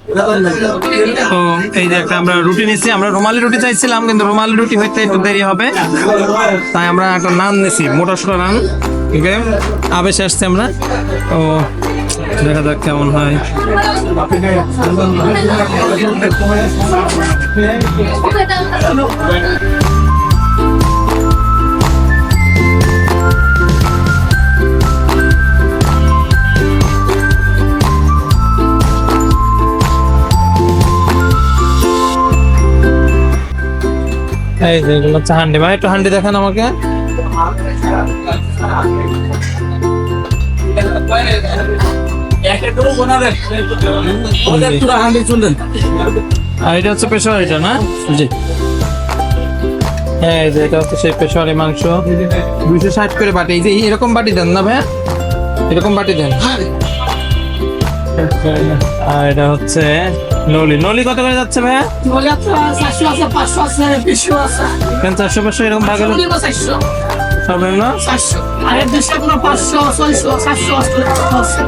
তো এই যে একটা আমরা রুটি নিচ্ছি, আমরা রুমালি রুটি চাইছিলাম কিন্তু রুমালি রুটি হইতে একটু দেরি হবে, তাই আমরা একটা নান নিছি, মোটা সোটা নান। ঠিক আছে, আবেশে আসছি আমরা, তো দেখা যাক কেমন হয়। এই যে এগুলো হচ্ছে হান্ডি, ভাই একটু হান্ডি দেখান আমাকে। আর এটা হচ্ছে পেশোয়ারিটা না? জি হ্যাঁ, যে এটা হচ্ছে সেই পেশোয়ারি মাংস, 260 করে বাটি। এই যে এরকম বাটি দেন না ভাই, এরকম বাটি দেন। আর এটা হচ্ছে নলি। নলি কত করে যাচ্ছে ভাইয়া? 400 আছে, 500 আছে, 200 আছে। কেন 400 500 এরকম ভাগ হলো? 400 সর্বনিম্ন 400 আর 200 কোনো 500 600 700 800।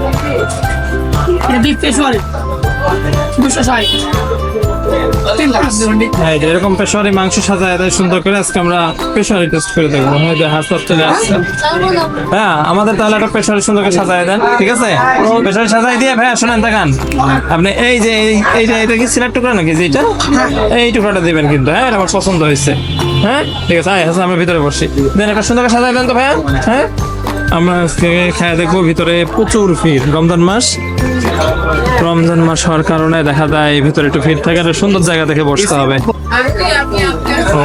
এটা বিফ পেশোয়ারি 260। হ্যাঁ, এরকম পেশোয়ারি মাংস সাজায় দেয় সুন্দর করে। আজকে আমরা পেশোয়ারি টেস্ট করে দেখবো। হাত চলে আসছে। হ্যাঁ, আমাদের তাহলে একটা পেশোয়ারি সুন্দর করে সাজায় দেন, ঠিক আছে? পেশোয়ারি সাজাই দিয়ে ভাইয়া শোনেন, দেখান আপনি এই যে এটা কি সিলেক্ট টুকরা নাকি? যে এটা এই টুকরাটা দিবেন কিন্তু। হ্যাঁ, এটা আমার পছন্দ হয়েছে। হ্যাঁ ঠিক আছে, আমরা ভিতরে বসি, দেন একটা সুন্দর করে সাজাই দেন তো ভাইয়া। হ্যাঁ, আমরা আজকে খেয়ে দেখবো। ভিতরে প্রচুর ভিড়, রমজান মাস হওয়ার কারণে দেখা যায় ভিতরে একটু ভিড় থাকে, একটা সুন্দর জায়গা দেখে বসতে হবে। তো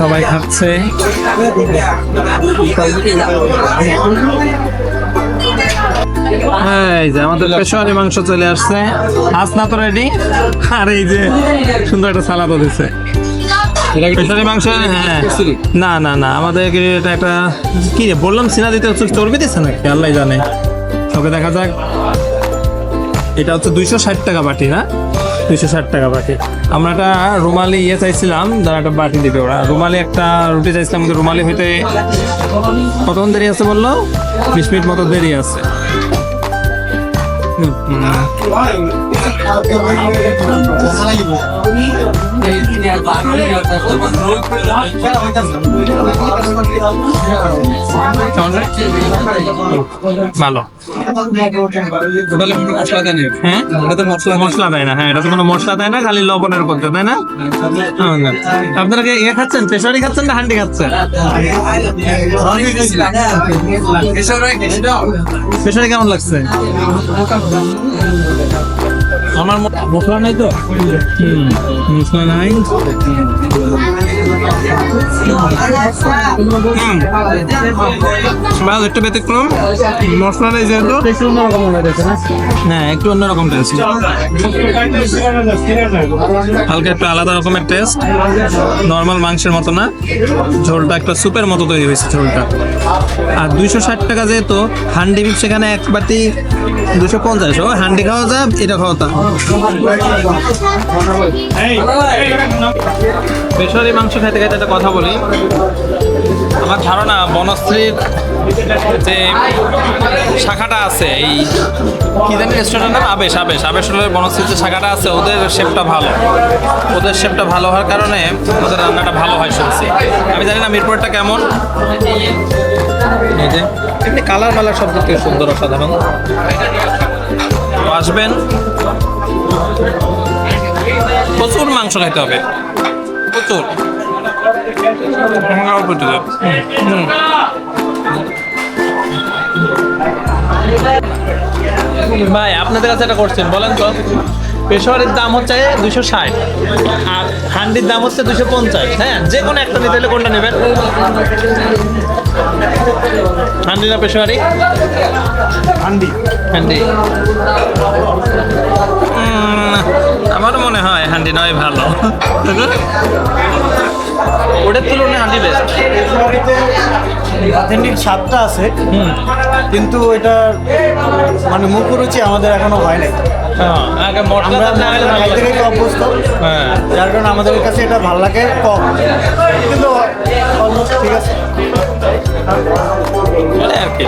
সবাই খাচ্ছে। এই যে আমাদের পেশোয়ারি মাংস চলে আসছে, হাসনা তো রেডি। আর এই যে সুন্দর একটা সালাদও দিচ্ছে। পেশোয়ারি মাংস, হ্যাঁ না না না, আমাদের এটা একটা কি রে বললাম, সিনা দিতে হচ্ছে, চর্বি দিচ্ছে নাকি আল্লাহ জানে। ওকে দেখা যাক। এটা হচ্ছে 260 টাকা বাটি না? 260 টাকা বাটি। আমরা একটা রুমালি চাইছিলাম, যারা একটা বাটি দিবে ওরা। রুমালি একটা রুটি চাইছিলাম, কিন্তু রুমালি হইতে কতক্ষণ দেরি আছে বললো? 20 মিনিট মতো দেরি আছে। ভালো মশলা দেয় না। হ্যাঁ, এটা তো কোনো মশলা দেয় না, খালি লবণের করতে, তাই না? আপনারা কি ইয়ে খাচ্ছেন, পেশোয়ারি খাচ্ছেন না হান্ডি খাচ্ছেন? পেশোয়ারি কেমন লাগছে? আমার মশলা নাই তো, মশলা নাই। একটু ব্যতিক্রম, মশলা নেই যেহেতু হ্যাঁ একটু অন্যরকম টেস্ট, হালকা একটু আলাদা রকমের টেস্ট। নর্মাল মাংসের মতো না, ঝোলটা একটা স্যুপের মতো তৈরি হয়েছে ঝোলটা। আর 260 টাকা যেহেতু হান্ডি বিফ, সেখানে এক বাটি 250। ও হান্ডি খাওয়া যা, এটা খাওয়া তা। পেশোয়ারি মাংস খাইতে খাইতে একটা কথা বলি। আমার ধারণা বনশ্রীর যে শাখাটা আছে, এই কি জানি রেস্টুরেন্টের নাম, আবেশ বনশ্রীর যে শাখাটা আছে, ওদের শেফটা ভালো হওয়ার কারণে ওদের রান্নাটা ভালো হয় শুনছি। আমি জানি না মিরপুরটা কেমন। এই যে এমনি কালার সব দিক থেকে সুন্দর, অসাধারণ। আসবেন, প্রচুর মাংস খাইতে হবে, প্রচুর। ভাই আপনাদের কাছে একটা করছেন, বলেন তো। পেশোয়ারির দাম হচ্ছে 260 আর হান্ডির দাম হচ্ছে 250। হ্যাঁ, যে কোনো একটা নিতে হলে কোনটা নেবেন? হান্ডি না পেশোয়ারি? হান্ডি। আমারও মনে হয় হান্ডি নয় ভালো, ওটার তুলনায় হান্ডি বেস্ট। অথেন্টিক স্বাদটা আছে, কিন্তু এটা মানে মুখরুচি আমাদের এখনো হয় নাই। আমরা থেকে অভ্যস্ত, যার কারণে আমাদের কাছে এটা ভালো লাগে কম, কিন্তু অলমোস্ট ঠিক আছে আর কি।